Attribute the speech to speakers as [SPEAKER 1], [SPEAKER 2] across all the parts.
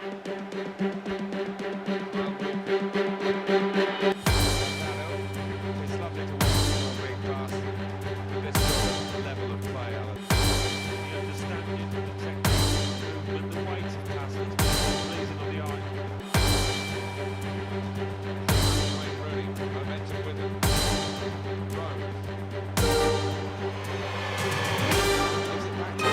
[SPEAKER 1] It's lovely to watch the big pass with this sort of level of play, Alan. The understanding, the technique, movement, the weight of passes, pleasing on the eye. Wayne Rooney, momentum with him. Rowe. Gives it back to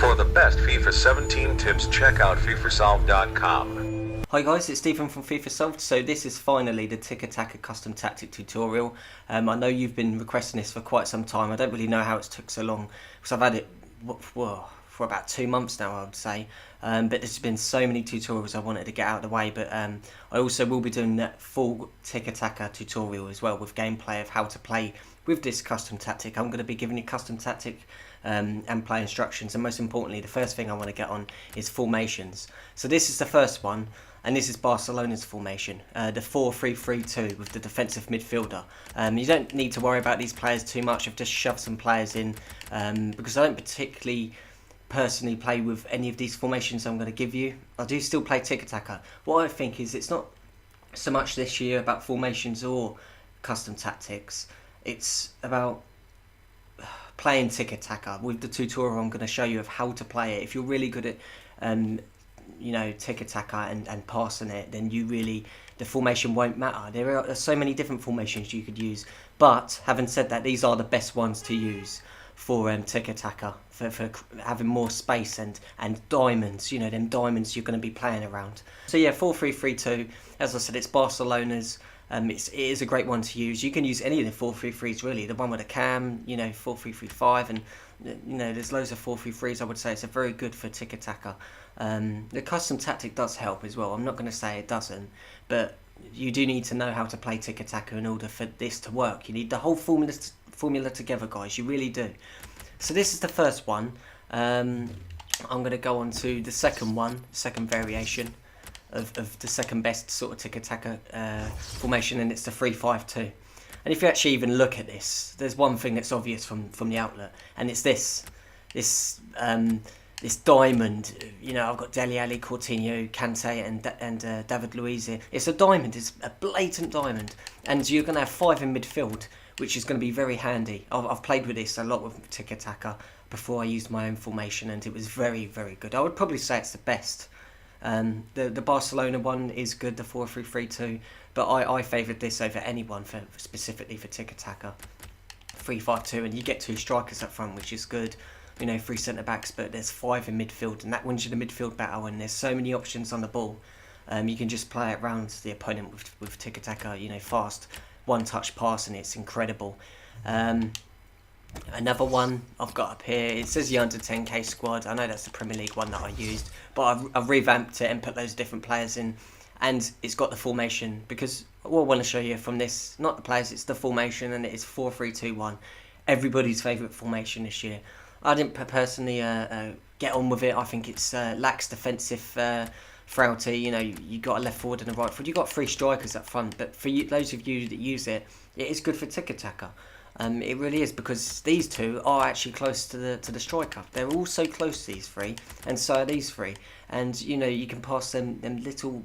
[SPEAKER 2] For the best FIFA 17 tips, check out fifasolve.com.
[SPEAKER 3] Hi guys, it's Stephen from FIFA Solved. So this is finally the Tiki Taka custom tactic tutorial. I know you've been requesting this for quite some time. I don't really know how it's took so long because I've had it for about 2 months now, I would say. But there's been so many tutorials I wanted to get out of the way. But I also will be doing that full Tiki Taka tutorial as well with gameplay of how to play with this custom tactic. I'm going to be giving you custom tactic and play instructions, and most importantly, the first thing I want to get on is formations. So this is the first one, and this is Barcelona's formation, the 4-3-3-2 with the defensive midfielder. You don't need to worry about these players too much. I've just shoved some players in because I don't particularly personally play with any of these formations I'm going to give you. I do still play Tiki Taka. What I think is it's not so much this year about formations or custom tactics. It's about playing Tiki Taka. With the tutorial I'm going to show you of how to play it. If you're really good at Tiki Taka and passing it, then the formation won't matter. There are so many different formations you could use, but having said that, these are the best ones to use for Tiki Taka, for having more space and diamonds, them diamonds you're going to be playing around. So yeah, 4-3-3-2, as I said, it's Barcelona's. It is a great one to use. You can use any of the 4-3-3s really. The one with a cam, 4-3-3-5, and there's loads of 4-3-3s. I would say it's a very good for Tiki Taka. The custom tactic does help as well. I'm not going to say it doesn't, but you do need to know how to play Tiki Taka in order for this to work. You need the whole formula together, guys. You really do. So this is the first one. I'm going to go on to the second one, second variation of the second best sort of Tiki Taka formation, and it's the 3-5-2. And if you actually even look at this, there's one thing that's obvious from the outlet, and it's this diamond. I've got Dele Alli, Coutinho, Kante, and David Luiz here. It's a diamond. It's a blatant diamond, and you're going to have 5 in midfield, which is going to be very handy. I've played with this a lot with Tiki Taka before I used my own formation, and it was very, very good. I would probably say it's the best. The Barcelona one is good, the 4-3-3-2, but I favoured this over anyone specifically for Tiki Taka. 3-5-2, and you get 2 strikers up front, which is good. 3 centre backs, but there's 5 in midfield, and that wins you the midfield battle. And there's so many options on the ball. You can just play it around the opponent with Tiki Taka. Fast one-touch pass, and it's incredible. Another one I've got up here, it says the under 10k squad. I know that's the Premier League one that I used, but I've revamped it and put those different players in, and it's got the formation, because what I want to show you from this, not the players, it's the formation, and it is 4-3-2-1, everybody's favourite formation this year. I didn't personally get on with it. I think it's lacks defensive frailty. You got a left forward and a right forward. You got 3 strikers up front, but for those of you that use it, it is good for Tiki Taka. It really is, because these 2 are actually close to the striker. They're all so close, these 3, and so are these 3. And you can pass them little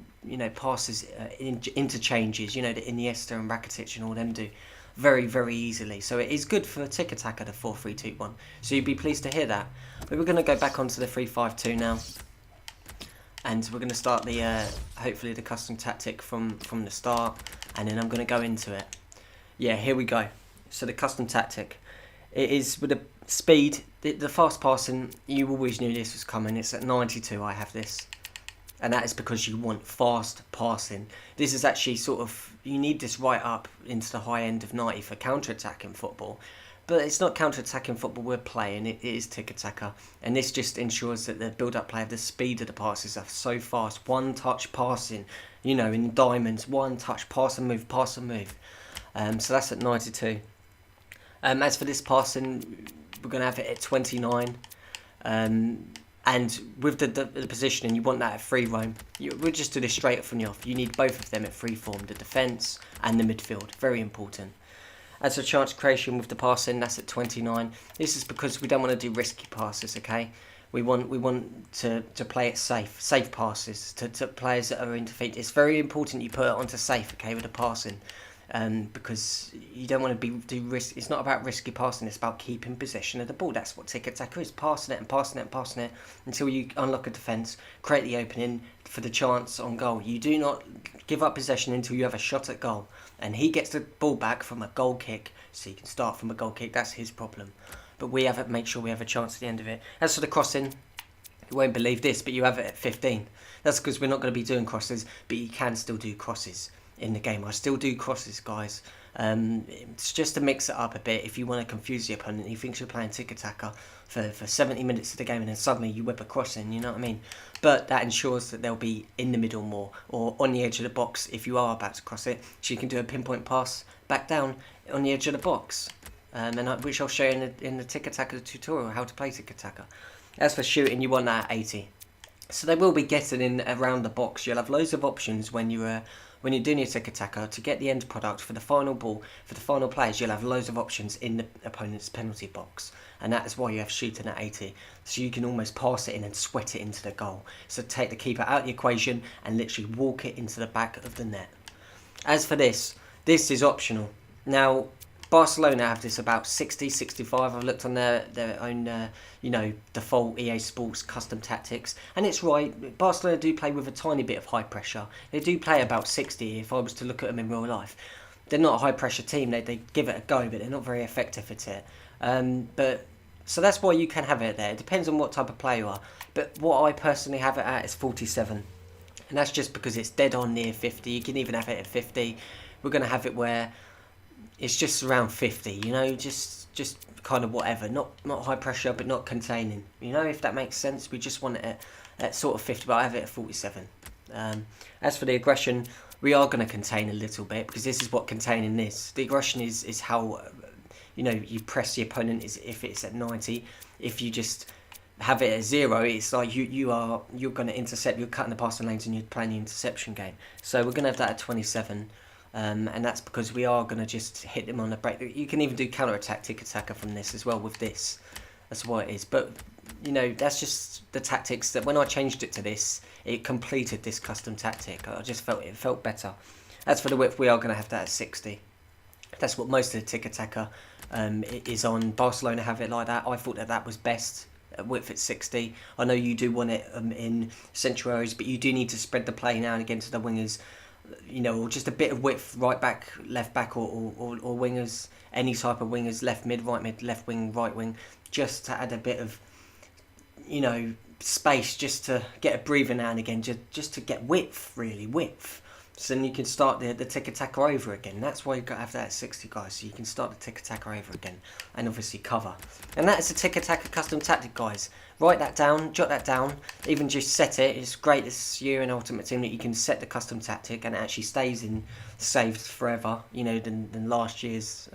[SPEAKER 3] passes, interchanges. The Iniesta and Rakitic and all them do very, very easily. So it is good for Tiki Taka, the 4-3-2-1. So you'd be pleased to hear that. But we're going to go back onto the 3-5-2 now, and we're going to start the hopefully the custom tactic from the start, and then I'm going to go into it. Yeah, here we go. So the custom tactic, it is with the speed, the fast passing. You always knew this was coming. It's at 92. I have this, and that is because you want fast passing. This is actually you need this right up into the high end of 90 for counter-attacking football, but it's not counter-attacking football we're playing. It is Tiki Taka, and this just ensures that the build-up play of the speed of the passes are so fast. One-touch passing, in diamonds. One-touch pass and move, pass and move. So that's at 92. As for this passing, we're going to have it at 29. And with the positioning, you want that at free roam. We'll just do this straight up from the off. You need both of them at free form, the defence and the midfield. Very important. As for chance creation with the passing, that's at 29. This is because we don't want to do risky passes, okay? We want to play it safe passes to players that are in defeat. It's very important you put it onto safe, okay, with the passing, because you don't want to do risk. It's not about risky passing. It's about keeping possession of the ball. That's what Tiki Taka is: passing it and passing it and passing it until you unlock a defence, create the opening for the chance on goal. You do not give up possession until you have a shot at goal, and he gets the ball back from a goal kick, so you can start from a goal kick. That's his problem. But we have it. Make sure we have a chance at the end of it. As for the crossing, you won't believe this, but you have it at 15. That's because we're not going to be doing crosses, but you can still do crosses in the game. I still do crosses, guys. It's just to mix it up a bit. If you want to confuse the opponent, he thinks you're playing Tiki Taka for 70 minutes of the game, and then suddenly you whip a cross in, you know what I mean? But that ensures that they'll be in the middle more, or on the edge of the box if you are about to cross it. So you can do a pinpoint pass back down on the edge of the box, which I'll show you in the Tiki Taka tutorial, how to play Tiki Taka. As for shooting, you want that at 80. So they will be getting in around the box. You'll have loads of options when you're doing your Tiki Taka to get the end product for the final ball, for the final players. You'll have loads of options in the opponent's penalty box, and that is why you have shooting at 80. So you can almost pass it in and sweat it into the goal. So take the keeper out of the equation and literally walk it into the back of the net. As for this is optional. Now, Barcelona have this about 60, 65. I've looked on their own, default EA Sports custom tactics, and it's right. Barcelona do play with a tiny bit of high pressure. They do play about 60 if I was to look at them in real life. They're not a high pressure team. They give it a go, but they're not very effective at it. So that's why you can have it there. It depends on what type of player you are. But what I personally have it at is 47, and that's just because it's dead on near 50. You can even have it at 50. We're going to have it where it's just around 50, just kind of whatever, not high pressure, but not containing, if that makes sense. We just want it at sort of 50, but I have it at 47. As for the aggression, we are going to contain a little bit, because this is what containing is. The aggression is how, you press the opponent is if it's at 90. If you just have it at 0, it's like you're going to intercept, you're cutting the passing lanes and you're playing the interception game. So we're going to have that at 27. And that's because we are going to just hit them on the break. You can even do counter-attack Tiki Taka from this as well with this. That's what it is. But, that's just the tactics that when I changed it to this, it completed this custom tactic. I just felt it felt better. As for the width, we are going to have that at 60. That's what most of the Tiki Taka is on. Barcelona have it like that. I thought that was best. Width at 60. I know you do want it in central areas, but you do need to spread the play now and again to the wingers. Or just a bit of width, right back, left back, or wingers, any type of wingers, left mid, left wing, right wing, just to add a bit of, space, just to get a breather now and again, just to get width. So then you can start the Tiki Taka over again. That's why you've got to have that at 60, guys, so you can start the Tiki Taka over again, and obviously cover. And that is the Tiki Taka custom tactic, guys. Write that down, jot that down, even just set it. It's great this year in Ultimate Team that you can set the custom tactic and it actually stays saved forever, than last year's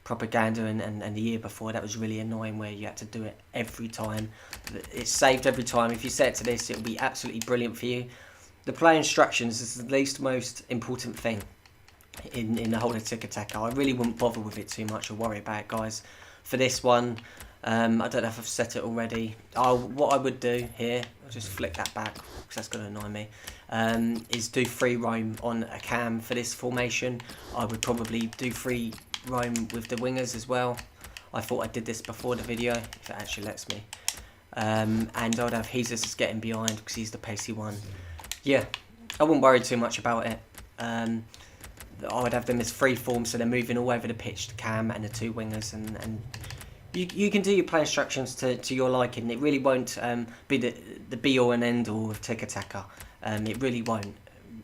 [SPEAKER 3] propaganda and the year before. That was really annoying where you had to do it every time. It's saved every time. If you set it to this, it'll be absolutely brilliant for you. The play instructions is the least most important thing in the whole of Tiki Taka. I really wouldn't bother with it too much or worry about it, guys. For this one, I don't know if I've set it already. What I would do here, I'll just flick that back because that's going to annoy me, is do free roam on a cam for this formation. I would probably do free roam with the wingers as well. I thought I did this before the video, if it actually lets me. And I'd have Jesus getting behind because he's the pacey one. Yeah, I wouldn't worry too much about it. I would have them as free form, so they're moving all over the pitch, the cam and the two wingers, and you can do your play instructions to your liking. It really won't be the be all and end all of Tiki Taka. It really won't.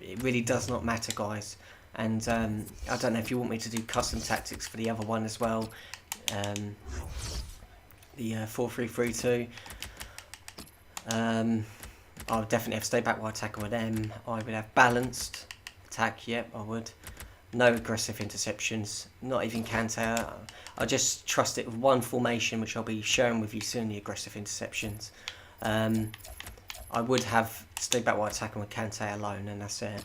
[SPEAKER 3] It really does not matter, guys. And I don't know if you want me to do custom tactics for the other one as well. The 4-3-3-2. I would definitely have stay back while attacking with them. I would have balanced attack. Yep, I would. No aggressive interceptions, not even Kante. I just trust it with one formation, which I'll be sharing with you soon, the aggressive interceptions. I would have stay back while attacking with Kante alone, and that's it.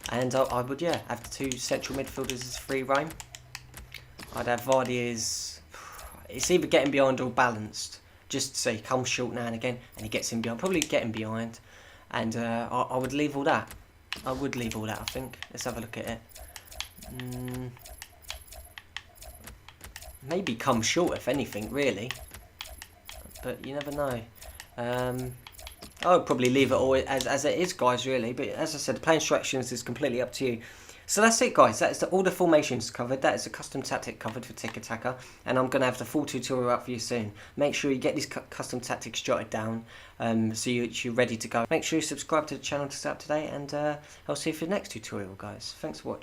[SPEAKER 3] And I would, yeah, have the two central midfielders as free reign. I'd have Vardy as... It's either getting behind or balanced. Just so he comes short now and again, and he gets in behind. Probably getting behind. And I would leave all that. I would leave all that, I think. Let's have a look at it. Maybe come short, if anything, really. But you never know. I would probably leave it all as it is, guys, really. But as I said, the play instructions is completely up to you. So that's it, guys. That is all the formations covered. That is the custom tactic covered for Tiki Taka. And I'm going to have the full tutorial up for you soon. Make sure you get these custom tactics jotted down so you're ready to go. Make sure you subscribe to the channel to stay up to date. And I'll see you for the next tutorial, guys. Thanks for watching.